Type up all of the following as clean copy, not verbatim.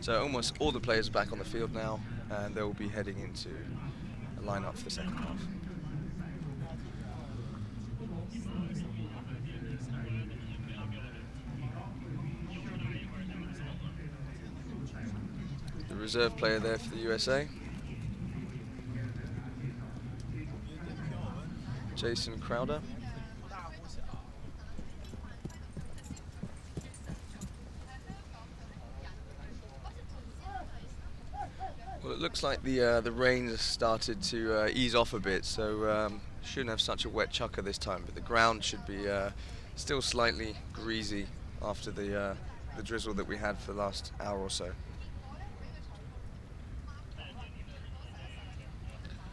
So almost all the players are back on the field now, and they'll be heading into a line-up for the second half. The reserve player there for the USA, Jason Crowder. Well, it looks like the rain has started to ease off a bit, so shouldn't have such a wet chukker this time. But the ground should be still slightly greasy after the drizzle that we had for the last hour or so.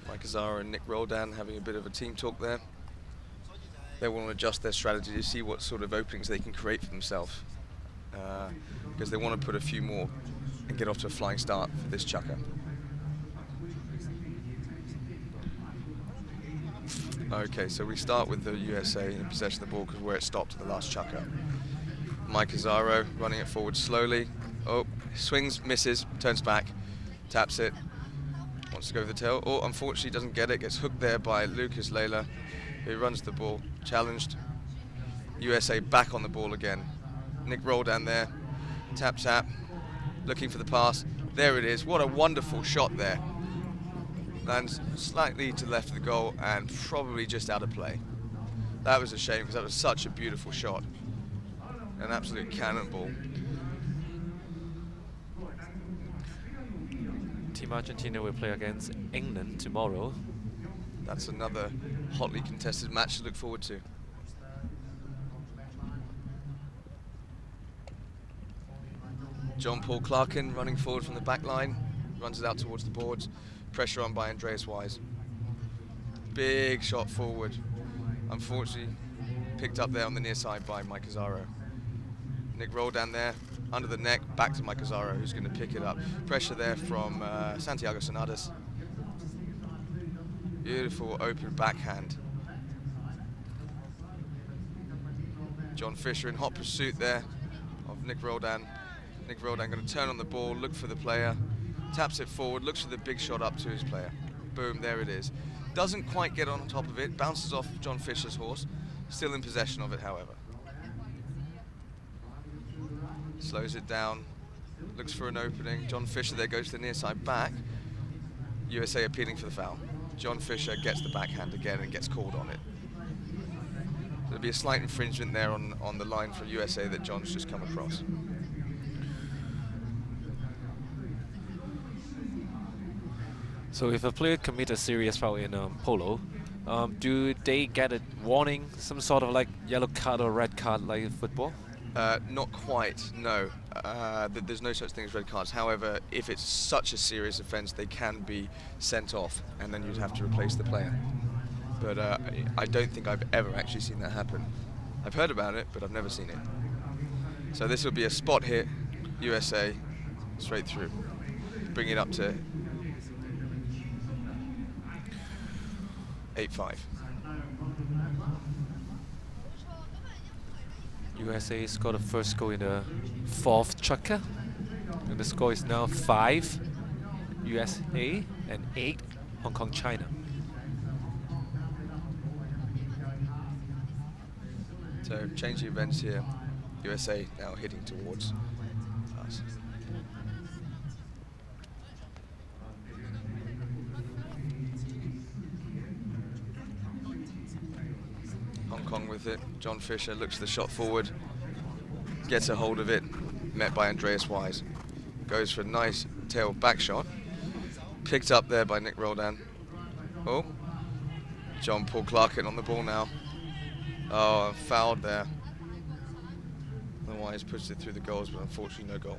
Mike Azara and Nick Roldan having a bit of a team talk there. They want to adjust their strategy to see what sort of openings they can create for themselves, because they want to put a few more and get off to a flying start for this chukker. Okay, so we start with the USA in possession of the ball because where it stopped at the last chukker. Mike Azaro running it forward slowly. Oh, swings, misses, turns back, taps it, wants to go with the tail. Oh, unfortunately doesn't get it, gets hooked there by Lucas Layla, who runs the ball, challenged. USA back on the ball again. Nick Roldan there, tap, tap, looking for the pass. There it is, what a wonderful shot there. Lands slightly to the left of the goal and probably just out of play. That was a shame because that was such a beautiful shot. An absolute cannonball. Team Argentina will play against England tomorrow. That's another hotly contested match to look forward to. John Paul Clarkin running forward from the back line, runs it out towards the boards. Pressure on by Andreas Wise. Big shot forward. Unfortunately, picked up there on the near side by Mike Azaro. Nick Roldan there, under the neck, back to Mike Azaro, who's going to pick it up. Pressure there from Santiago Sonadas. Beautiful open backhand. John Fisher in hot pursuit there of Nick Roldan. Nick Roldan going to turn on the ball, look for the player. Taps it forward, looks for the big shot up to his player. Boom, there it is. Doesn't quite get on top of it, bounces off John Fisher's horse. Still in possession of it, however. Slows it down, looks for an opening. John Fisher there goes to the near side back. USA appealing for the foul. John Fisher gets the backhand again and gets called on it. There'll be a slight infringement there on the line for USA that John's just come across. So if a player commits a serious foul in polo, do they get a warning, some sort of like yellow card or red card like in football? Not quite, no. There's no such thing as red cards. However, if it's such a serious offence, they can be sent off, and then you'd have to replace the player. But I don't think I've ever actually seen that happen. I've heard about it, but I've never seen it. So this will be a spot hit, USA, straight through. Bring it up to 8-5. USA scored the first goal in the fourth chukker, and the score is now 5 USA and 8 Hong Kong China. So change the events here. USA now heading towards us. Hong Kong with it. John Fisher looks the shot forward, gets a hold of it, met by Andreas Wise. Goes for a nice tail back shot. Picked up there by Nick Roldan. Oh, John Paul Clarkin on the ball now. Oh, fouled there. And Wise pushed it through the goals, but unfortunately no goal.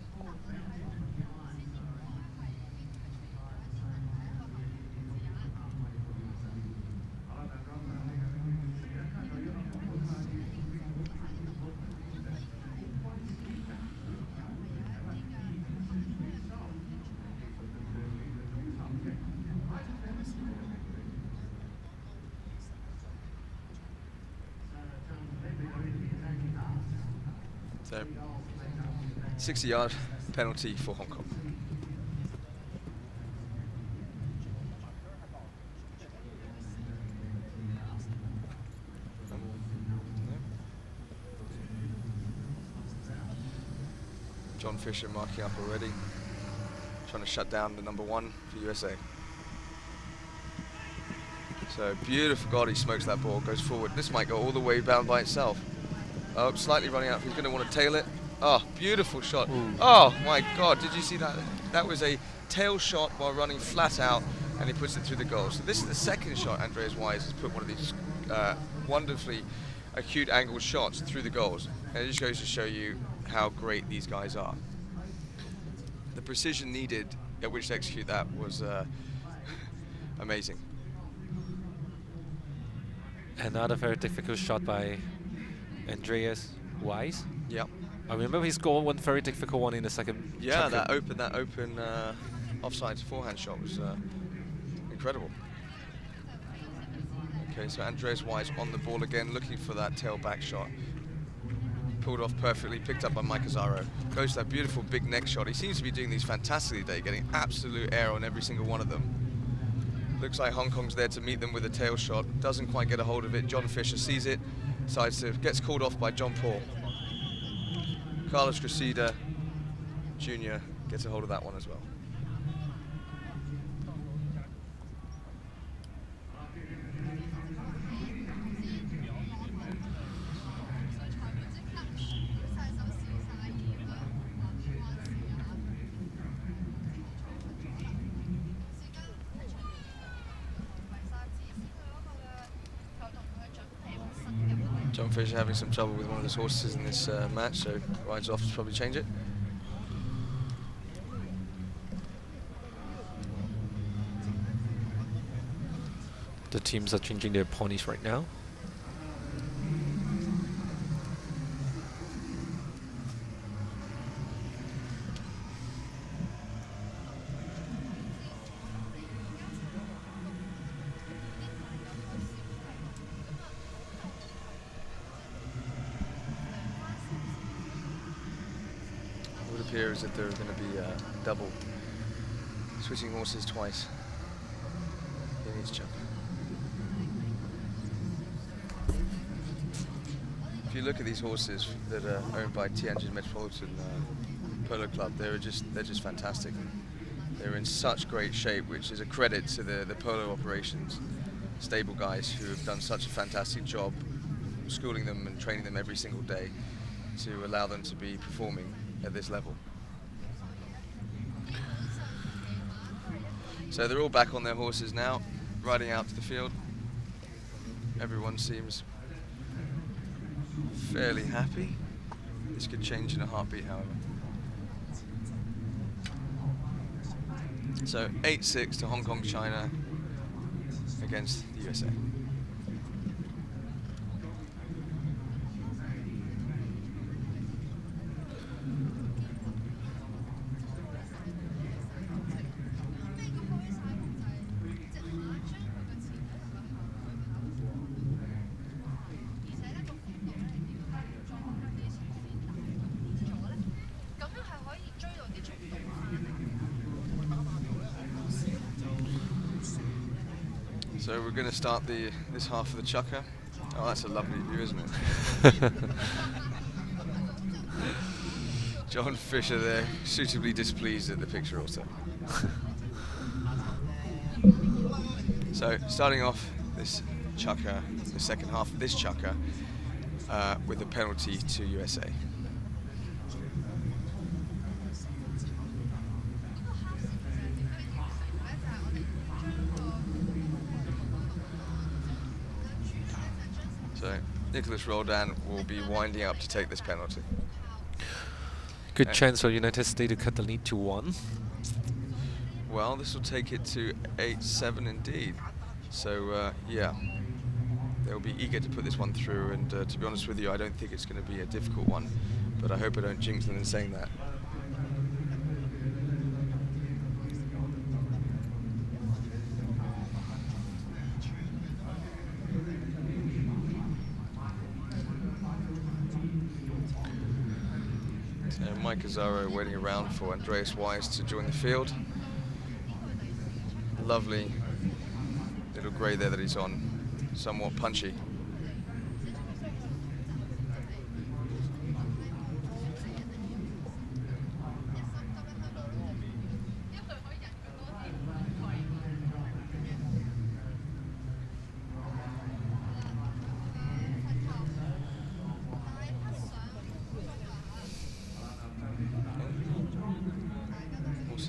So, 60-yard penalty for Hong Kong. John Fisher marking up already, trying to shut down the number 1 for USA. So beautiful, God, he smokes that ball, goes forward. This might go all the way down by itself. Oh, slightly running out. He's going to want to tail it. Oh, beautiful shot. Ooh. Oh my God, did you see that? That was a tail shot while running flat out, and he puts it through the goal. So this is the second shot Andreas Wise has put one of these wonderfully acute angled shots through the goals. And it just goes to show you how great these guys are. The precision needed at which to execute that was amazing. Another very difficult shot by Andreas Wise. Yep. I remember he scored one very difficult one in the second. Yeah, chunk. that open offside forehand shot was incredible. Okay, so Andreas Wise on the ball again, looking for that tail back shot. Pulled off perfectly, picked up by Mike Azaro. Goes to that beautiful big neck shot. He seems to be doing these fantastically today, getting absolute air on every single one of them. Looks like Hong Kong's there to meet them with a tail shot. Doesn't quite get a hold of it. John Fisher sees it, decides to, gets called off by John Paul. Carlos Cressida Jr. gets a hold of that one as well. John Fisher having some trouble with one of his horses in this match, so rides off to probably change it. The teams are changing their ponies right now. It would appear as if there are going to be double switching horses twice in each chapter. If you look at these horses that are owned by Tianjin Metropolitan Polo Club, they're just fantastic. They're in such great shape, which is a credit to the polo operations stable guys who have done such a fantastic job schooling them and training them every single day to allow them to be performing at this level. So they're all back on their horses now, riding out to the field. Everyone seems fairly happy. This could change in a heartbeat, however. So 8-6 to Hong Kong, China against the USA. So we're going to start this half of the chukker. Oh, that's a lovely view, isn't it? John Fisher there, suitably displeased at the picture also. So starting off this chukker, the second half of this chukker, with a penalty to USA. So Nicholas Roldan will be winding up to take this penalty. Good chance for United States to cut the lead to 1. Well, this will take it to 8-7 indeed. So yeah, they'll be eager to put this one through, and to be honest with you, I don't think it's going to be a difficult one, but I hope I don't jinx them in saying that. Mike Azaro waiting around for Andreas Wise to join the field. Lovely little grey there that he's on, somewhat punchy.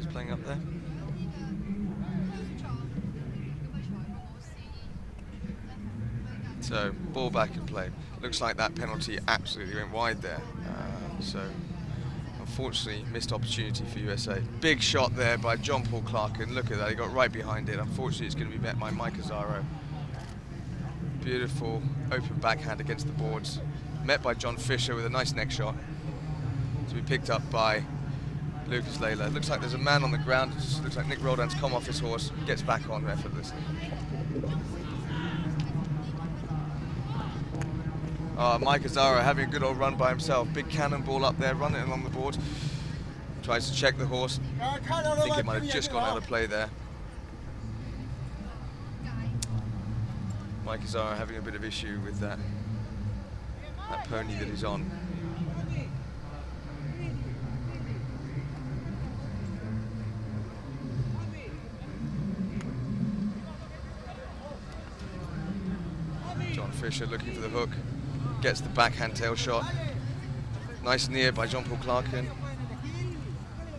is playing up there. So, ball back in play. Looks like that penalty absolutely went wide there. So, unfortunately, missed opportunity for USA. Big shot there by John Paul Clarkin. Look at that, he got right behind it. Unfortunately, it's going to be met by Mike Azzaro. Beautiful open backhand against the boards. Met by John Fisher with a nice neck shot. To be picked up by Lucas Layla. Looks like there's a man on the ground. It looks like Nick Roldan's come off his horse, gets back on effortlessly. Mike Azzaro having a good old run by himself. Big cannonball up there, running along the board. Tries to check the horse. I think it might have just gone out of play there. Mike Azzaro having a bit of issue with that pony that he's on. John Fisher looking for the hook. Gets the backhand tail shot. Nice near by John Paul Clarkin.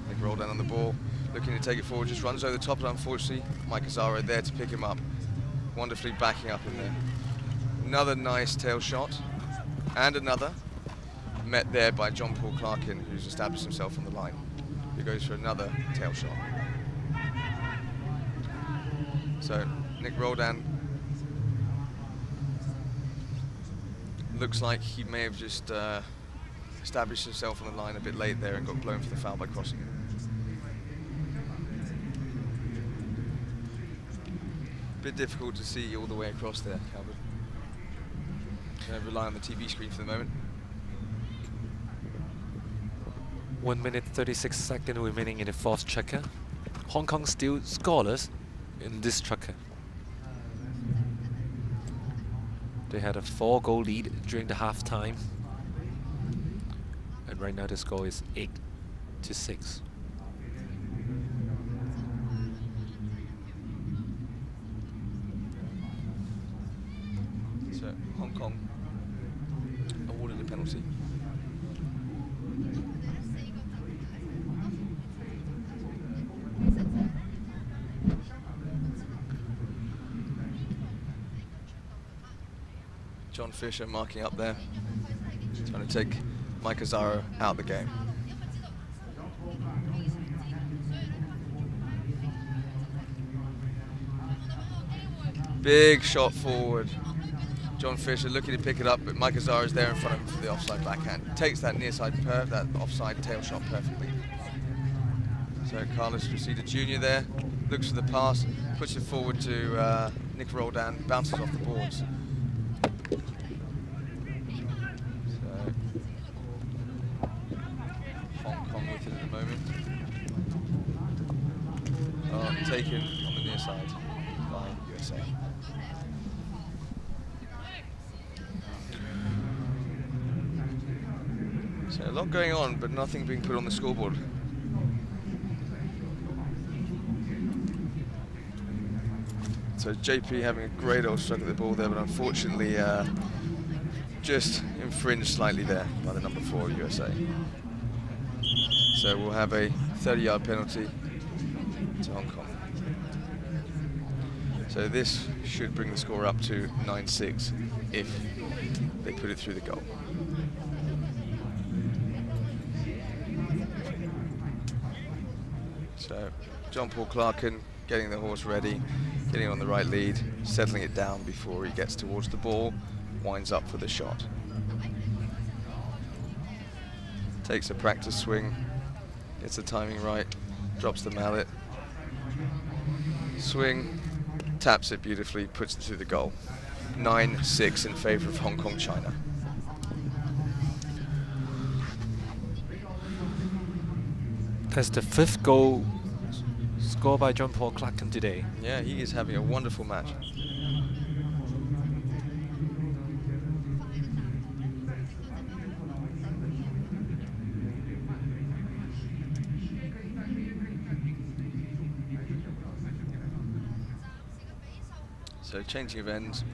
Nick Roldan on the ball, looking to take it forward, just runs over the top, and unfortunately, Mike Azzaro there to pick him up. Wonderfully backing up in there. Another nice tail shot, and another. Met there by John Paul Clarkin, who's established himself on the line. He goes for another tail shot. So, Nick Roldan looks like he may have just established himself on the line a bit late there and got blown for the foul by crossing it. Bit difficult to see all the way across there, Calvin. Gonna rely on the TV screen for the moment. 1 minute 36 seconds remaining in the fourth checker. Hong Kong still scoreless in this checker. They had a 4-goal lead during the halftime, and right now the score is 8-6. So Hong Kong awarded a penalty. John Fisher marking up there, trying to take Mike Azzaro out of the game. Big shot forward. John Fisher looking to pick it up, but Mike Azzaro is there in front of him for the offside backhand. Takes that near side that offside tail shot perfectly. So Carlos Cressida Jr. there, looks for the pass, puts it forward to Nick Roldan, bounces off the boards. At the moment. Taken on the near side by USA. So a lot going on, but nothing being put on the scoreboard. So JP having a great old struggle at the ball there, but unfortunately just infringed slightly there by the number 4 of USA. So we'll have a 30-yard penalty to Hong Kong. So this should bring the score up to 9-6 if they put it through the goal. So John Paul Clarkin getting the horse ready, getting on the right lead, settling it down before he gets towards the ball, winds up for the shot. Takes a practice swing. Gets the timing right, drops the mallet, swing, taps it beautifully, puts it through the goal. 9-6 in favour of Hong Kong, China. That's the 5th goal scored by John Paul Clarkin today. Yeah, he is having a wonderful match. So changing of ends,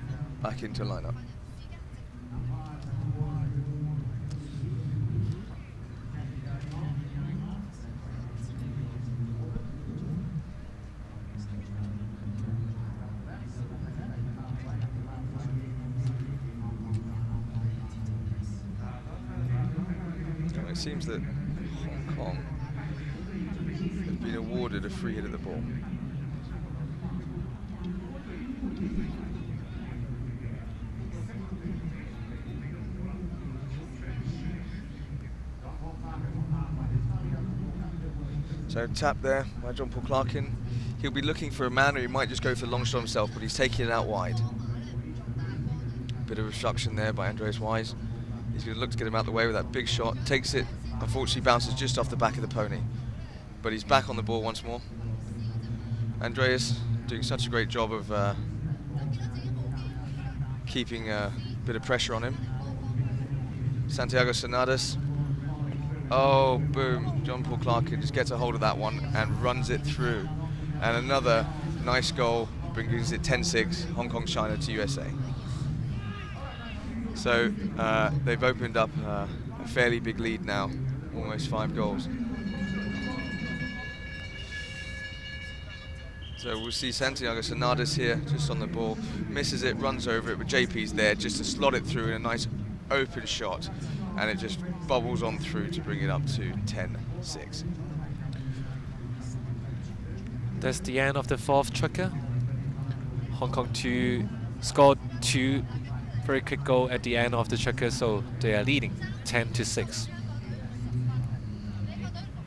back into lineup. it seems that Hong Kong have been awarded a free hit of the ball. So tap there by John Paul Clarkin. He'll be looking for a man, or he might just go for the long shot himself, but he's taking it out wide. Bit of obstruction there by Andreas Wise. He's going to look to get him out the way with that big shot. Takes it, unfortunately bounces just off the back of the pony. But he's back on the ball once more. Andreas doing such a great job of keeping a bit of pressure on him. Santiago Sonadas. Oh, boom. John Paul Clarkin just gets a hold of that one and runs it through. And another nice goal brings it 10-6, Hong Kong China to USA. So they've opened up a fairly big lead now, almost 5 goals. So we'll see Santiago Sonadas here, just on the ball, misses it, runs over it, but JP's there just to slot it through in a nice open shot, and it just bubbles on through to bring it up to 10-6. That's the end of the 4th tracker. Hong Kong 2 scored 2 very quick goal at the end of the tracker, so they are leading 10-6.